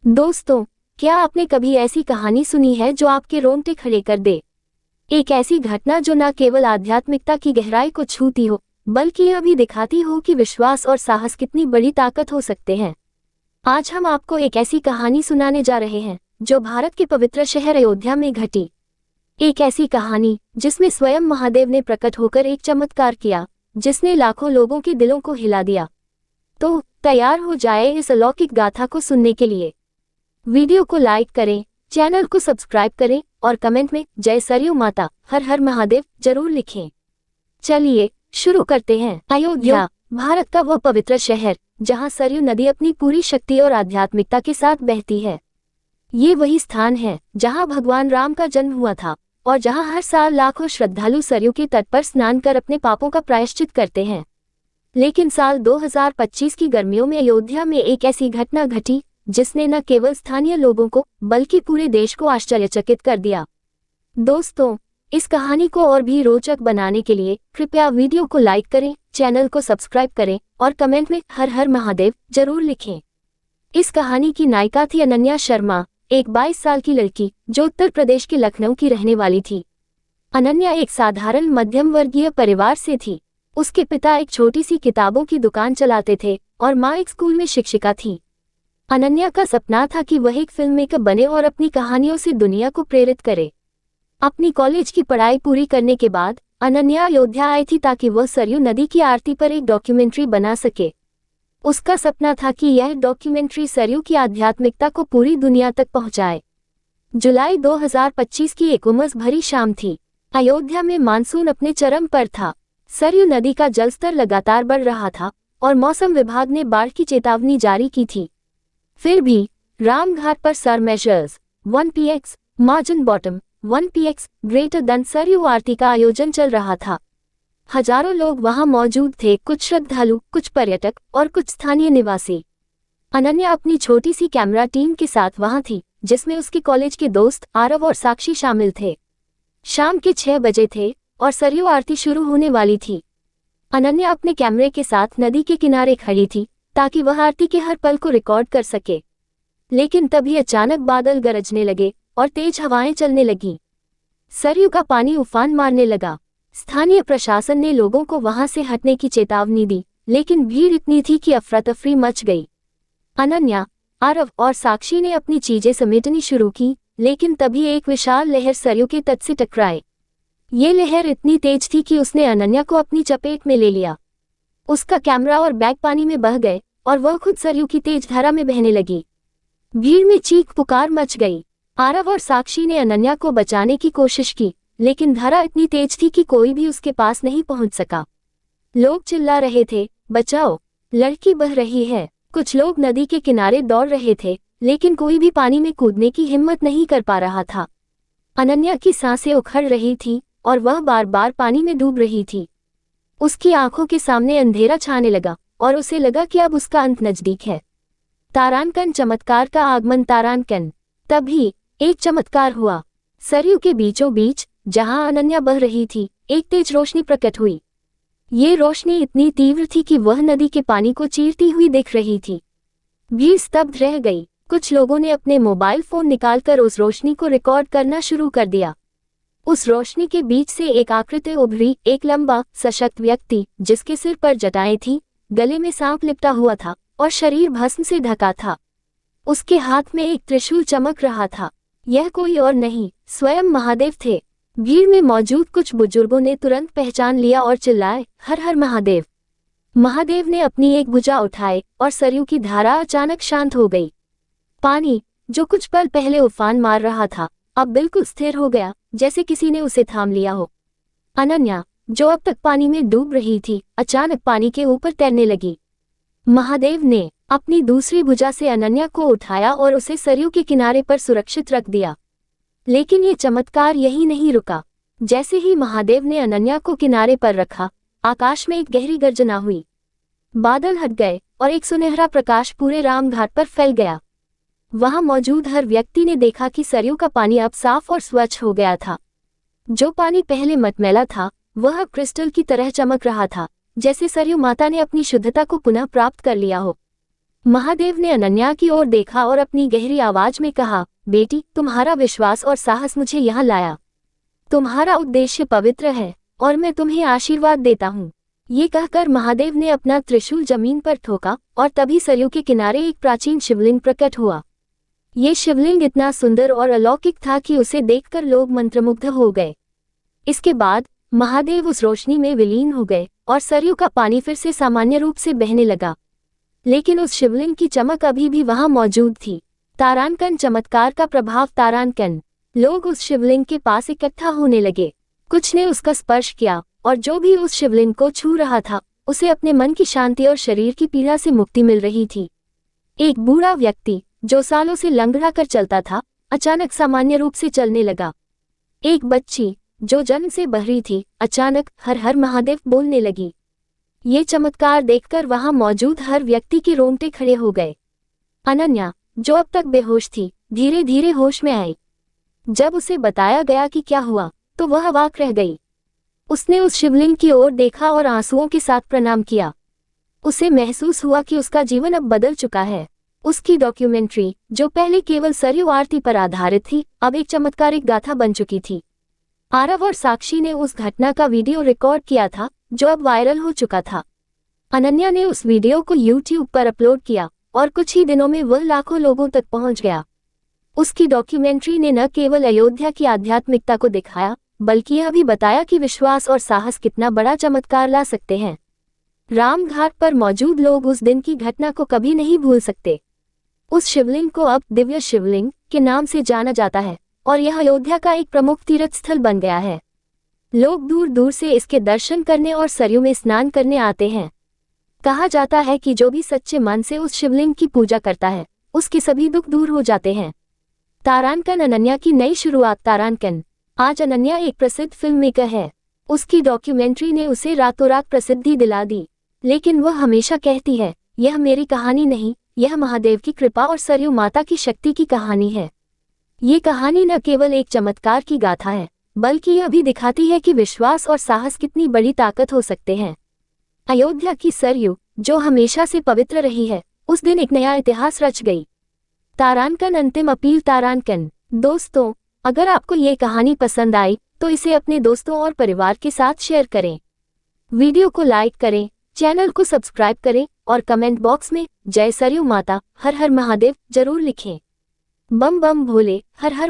दोस्तों, क्या आपने कभी ऐसी कहानी सुनी है जो आपके रोंगटे खड़े कर दे? एक ऐसी घटना जो न केवल आध्यात्मिकता की गहराई को छूती हो, बल्कि यह भी दिखाती हो कि विश्वास और साहस कितनी बड़ी ताकत हो सकते हैं। आज हम आपको एक ऐसी कहानी सुनाने जा रहे हैं जो भारत के पवित्र शहर अयोध्या में घटी। एक ऐसी कहानी जिसमें स्वयं महादेव ने प्रकट होकर एक चमत्कार किया, जिसने लाखों लोगों के दिलों को हिला दिया। तो तैयार हो जाए इस अलौकिक गाथा को सुनने के लिए। वीडियो को लाइक करें, चैनल को सब्सक्राइब करें और कमेंट में जय सरयू माता, हर हर महादेव जरूर लिखें। चलिए शुरू करते हैं। अयोध्या भारत का वह पवित्र शहर जहां सरयू नदी अपनी पूरी शक्ति और आध्यात्मिकता के साथ बहती है। ये वही स्थान है जहां भगवान राम का जन्म हुआ था और जहां हर साल लाखों श्रद्धालु सरयू के तट पर स्नान कर अपने पापों का प्रायश्चित करते हैं। लेकिन साल 2025 की गर्मियों में अयोध्या में एक ऐसी घटना घटी जिसने न केवल स्थानीय लोगों को बल्कि पूरे देश को आश्चर्यचकित कर दिया। दोस्तों, इस कहानी को और भी रोचक बनाने के लिए कृपया वीडियो को लाइक करें, चैनल को सब्सक्राइब करें और कमेंट में हर हर महादेव जरूर लिखें। इस कहानी की नायिका थी अनन्या शर्मा, एक 22 साल की लड़की जो उत्तर प्रदेश के लखनऊ की रहने वाली थी। अनन्या एक साधारण मध्यम वर्गीय परिवार से थी। उसके पिता एक छोटी सी किताबों की दुकान चलाते थे और माँ एक स्कूल में शिक्षिका थी। अनन्या का सपना था कि वह एक फिल्म मेकर बने और अपनी कहानियों से दुनिया को प्रेरित करे। अपनी कॉलेज की पढ़ाई पूरी करने के बाद अनन्या अयोध्या आई थी ताकि वह सरयू नदी की आरती पर एक डॉक्यूमेंट्री बना सके। उसका सपना था कि यह डॉक्यूमेंट्री सरयू की आध्यात्मिकता को पूरी दुनिया तक पहुंचाए। जुलाई 2025 की एक उमस भरी शाम थी। अयोध्या में मानसून अपने चरम पर था। सरयू नदी का जलस्तर लगातार बढ़ रहा था और मौसम विभाग ने बाढ़ की चेतावनी जारी की थी। फिर भी रामघाट पर सर measures 1px margin bottom 1px greater than Saryu आरती का आयोजन चल रहा था। हजारों लोग वहां मौजूद थे, कुछ श्रद्धालु, कुछ पर्यटक और कुछ स्थानीय निवासी। अनन्या अपनी छोटी सी कैमरा टीम के साथ वहां थी, जिसमें उसके कॉलेज के दोस्त आरव और साक्षी शामिल थे। शाम के 6 बजे थे और सरयू आरती शुरू होने वाली थी। अनन्या अपने कैमरे के साथ नदी के किनारे खड़ी थी ताकि वह आरती के हर पल को रिकॉर्ड कर सके। लेकिन तभी अचानक बादल गरजने लगे और तेज हवाएं चलने लगीं। सरयू का पानी उफान मारने लगा। स्थानीय प्रशासन ने लोगों को वहां से हटने की चेतावनी दी, लेकिन भीड़ इतनी थी कि अफरा तफरी मच गई। अनन्या, आरव और साक्षी ने अपनी चीजें समेटनी शुरू की, लेकिन तभी एक विशाल लहर सरयू के तट से टकराए। ये लहर इतनी तेज थी कि उसने अनन्या को अपनी चपेट में ले लिया। उसका कैमरा और बैग पानी में बह गए और वह खुद सरयू की तेज धारा में बहने लगी। भीड़ में चीख पुकार मच गई। आरव और साक्षी ने अनन्या को बचाने की कोशिश की, लेकिन धारा इतनी तेज थी कि कोई भी उसके पास नहीं पहुंच सका। लोग चिल्ला रहे थे, बचाओ, लड़की बह रही है। कुछ लोग नदी के किनारे दौड़ रहे थे, लेकिन कोई भी पानी में कूदने की हिम्मत नहीं कर पा रहा था। अनन्या की सांसें उखड़ रही थीं और वह बार बार पानी में डूब रही थी। उसकी आंखों के सामने अंधेरा छाने लगा और उसे लगा कि अब उसका अंत नजदीक है। तारांकन चमत्कार का आगमन। तारांकन। तभी एक चमत्कार हुआ। सरयू के बीचों बीच जहां अनन्या बह रही थी, एक तेज रोशनी प्रकट हुई। ये रोशनी इतनी तीव्र थी कि वह नदी के पानी को चीरती हुई दिख रही थी। भीड़ स्तब्ध रह गई। कुछ लोगों ने अपने मोबाइल फोन निकालकर उस रोशनी को रिकॉर्ड करना शुरू कर दिया। उस रोशनी के बीच से एक आकृति उभरी, एक लंबा सशक्त व्यक्ति जिसके सिर पर जटाएं थीं, गले में सांप लिपटा हुआ था और शरीर भस्म से ढका था। उसके हाथ में एक त्रिशूल चमक रहा था। यह कोई और नहीं, स्वयं महादेव थे। भीड़ में मौजूद कुछ बुजुर्गों ने तुरंत पहचान लिया और चिल्लाए, हर हर महादेव। महादेव ने अपनी एक भुजा उठाई और सरयू की धारा अचानक शांत हो गई। पानी, जो कुछ पल पहले उफान मार रहा था, अब बिल्कुल स्थिर हो गया, जैसे किसी ने उसे थाम लिया हो। अनन्या, जो अब तक पानी में डूब रही थी, अचानक पानी के ऊपर तैरने लगी। महादेव ने अपनी दूसरी भुजा से अनन्या को उठाया और उसे सरयू के किनारे पर सुरक्षित रख दिया। लेकिन ये चमत्कार यही नहीं रुका। जैसे ही महादेव ने अनन्या को किनारे पर रखा, आकाश में एक गहरी गर्जना हुई। बादल हट गए और एक सुनहरा प्रकाश पूरे रामघाट पर फैल गया। वहां मौजूद हर व्यक्ति ने देखा कि सरयू का पानी अब साफ और स्वच्छ हो गया था। जो पानी पहले मटमैला था, वह अब क्रिस्टल की तरह चमक रहा था, जैसे सरयू माता ने अपनी शुद्धता को पुनः प्राप्त कर लिया हो। महादेव ने अनन्या की ओर देखा और अपनी गहरी आवाज में कहा, बेटी, तुम्हारा विश्वास और साहस मुझे यहाँ लाया। तुम्हारा उद्देश्य पवित्र है और मैं तुम्हें आशीर्वाद देता हूँ। ये कहकर महादेव ने अपना त्रिशूल जमीन पर ठोका और तभी सरयू के किनारे एक प्राचीन शिवलिंग प्रकट हुआ। ये शिवलिंग इतना सुंदर और अलौकिक था कि उसे देखकर लोग मंत्रमुग्ध हो गए। इसके बाद महादेव उस रोशनी में विलीन हो गए और सरयू का पानी फिर से सामान्य रूप से बहने लगा। लेकिन उस शिवलिंग की चमक अभी भी वहां मौजूद थी। तारांकन चमत्कार का प्रभाव। तारांकन। लोग उस शिवलिंग के पास इकट्ठा होने लगे। कुछ ने उसका स्पर्श किया और जो भी उस शिवलिंग को छू रहा था उसे अपने मन की शांति और शरीर की पीड़ा से मुक्ति मिल रही थी। एक बूढ़ा व्यक्ति जो सालों से लंगड़ा कर चलता था अचानक सामान्य रूप से चलने लगा। एक बच्ची जो जन्म से बहरी थी अचानक हर हर महादेव बोलने लगी। ये चमत्कार देखकर वहां मौजूद हर व्यक्ति के रोंगटे खड़े हो गए। अनन्या जो अब तक बेहोश थी धीरे धीरे होश में आई। जब उसे बताया गया कि क्या हुआ तो वह अवाक रह गई। उसने उस शिवलिंग की ओर देखा और आंसुओं के साथ प्रणाम किया। उसे महसूस हुआ कि उसका जीवन अब बदल चुका है। उसकी डॉक्यूमेंट्री जो पहले केवल सरयू आरती पर आधारित थी अब एक चमत्कारिक गाथा बन चुकी थी। आरव और साक्षी ने उस घटना का वीडियो रिकॉर्ड किया था जो अब वायरल हो चुका था। अनन्या ने उस वीडियो को YouTube पर अपलोड किया और कुछ ही दिनों में वह लाखों लोगों तक पहुंच गया। उसकी डॉक्यूमेंट्री ने न केवल अयोध्या की आध्यात्मिकता को दिखाया बल्कि यह भी बताया कि विश्वास और साहस कितना बड़ा चमत्कार ला सकते हैं। रामघाट पर मौजूद लोग उस दिन की घटना को कभी नहीं भूल सकते। उस शिवलिंग को अब दिव्य शिवलिंग के नाम से जाना जाता है और यह अयोध्या का एक प्रमुख तीर्थ स्थल बन गया है। लोग दूर दूर से इसके दर्शन करने और सरयू में स्नान करने आते हैं। कहा जाता है कि जो भी सच्चे मन से उस शिवलिंग की पूजा करता है उसके सभी दुख दूर हो जाते हैं। तारांकन अनन्या की नई शुरुआत। तारांकन। आज अनन्या एक प्रसिद्ध फिल्म मेकर है। उसकी डॉक्यूमेंट्री ने उसे रातों रात प्रसिद्धि दिला दी। लेकिन वह हमेशा कहती है, यह मेरी कहानी नहीं, यह महादेव की कृपा और सरयू माता की शक्ति की कहानी है। ये कहानी न केवल एक चमत्कार की गाथा है बल्कि यह भी दिखाती है कि विश्वास और साहस कितनी बड़ी ताकत हो सकते हैं। अयोध्या की सरयू जो हमेशा से पवित्र रही है उस दिन एक नया इतिहास रच गई। तारांकन अंतिम अपील। तारांकन। दोस्तों, अगर आपको ये कहानी पसंद आई तो इसे अपने दोस्तों और परिवार के साथ शेयर करें। वीडियो को लाइक करें, चैनल को सब्सक्राइब करें और कमेंट बॉक्स में जय सरयू माता, हर हर महादेव जरूर लिखें। बम बम भोले, हर हर